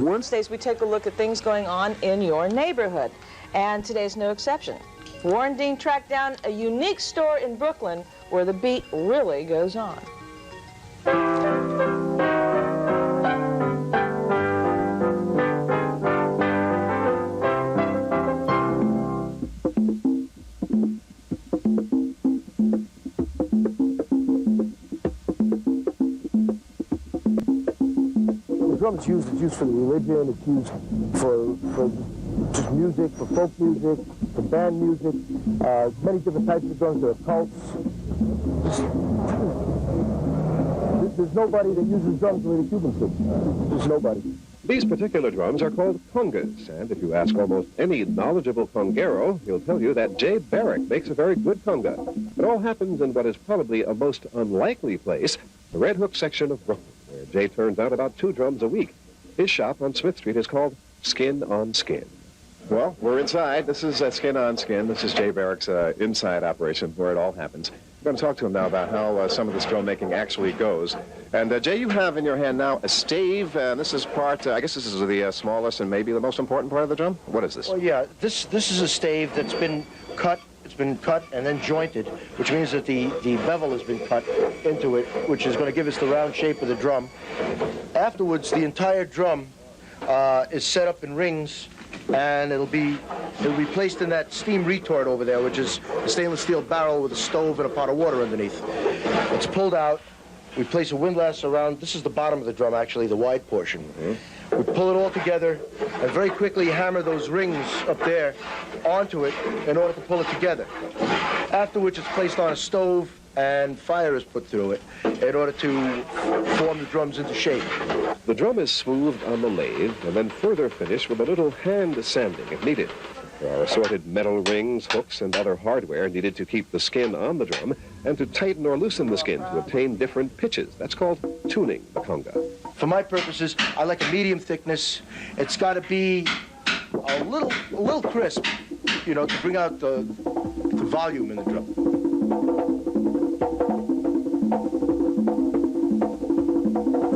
Wednesdays, we take a look at things going on in your neighborhood, and today's no exception. Warren Dean tracked down a unique store in Brooklyn where the beat really goes on. Drums it's used for the religion, it's used for just music, for folk music, for band music, many different types of drums. There are cults. There's nobody that uses drums the way the Cubans do. There's nobody. These particular drums are called congas, and if you ask almost any knowledgeable congero, he'll tell you that Jay Barrick makes a very good conga. It all happens in what is probably a most unlikely place, the Red Hook section of Brooklyn, where Jay turns out about 2 drums a week. His shop on Smith Street is called Skin on Skin. Well, we're inside. This is Skin on Skin. This is Jay Barrick's inside operation where it all happens. We're going to talk to him now about how some of this drum making actually goes. And Jay, you have in your hand now a stave. This is part, I guess this is the smallest and maybe the most important part of the drum. What is this? Well, yeah, this is a stave that's been cut. It's been cut and then jointed, which means that the bevel has been cut into it, which is going to give us the round shape of the drum. Afterwards, the entire drum is set up in rings, and it'll be placed in that steam retort over there, which is a stainless steel barrel with a stove and a pot of water underneath. It's pulled out. We place a windlass around. This is the bottom of the drum, actually, the wide portion. Mm-hmm. We pull it all together and very quickly hammer those rings up there onto it in order to pull it together. After which it's placed on a stove and fire is put through it in order to form the drums into shape. The drum is smoothed on the lathe and then further finished with a little hand sanding if needed. There are assorted metal rings, hooks, and other hardware needed to keep the skin on the drum and to tighten or loosen the skin to obtain different pitches. That's called tuning the conga. For my purposes, I like a medium thickness. It's got to be a little crisp, you know, to bring out the volume in the drum.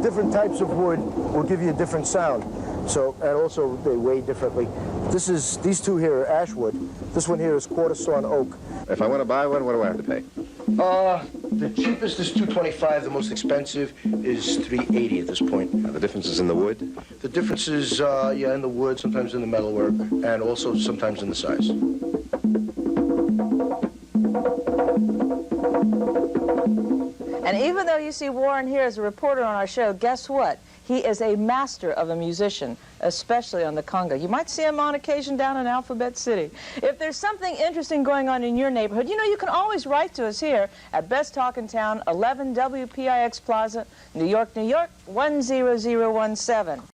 Different types of wood will give you a different sound. So, and also they weigh differently. These two here are ash wood. This one here is quarter sawn oak. If I want to buy one, what do I have to pay? The cheapest is $225. The most expensive is $380 at this point. The difference is in the wood? The difference is, yeah, in the wood, sometimes in the metalwork, and also sometimes in the size. And even though you see Warren here as a reporter on our show, guess what? He is a master of a musician, especially on the conga. You might see him on occasion down in Alphabet City. If there's something interesting going on in your neighborhood, you know, you can always write to us here at Best Talk in Town, 11 WPIX Plaza, New York, New York, 10017.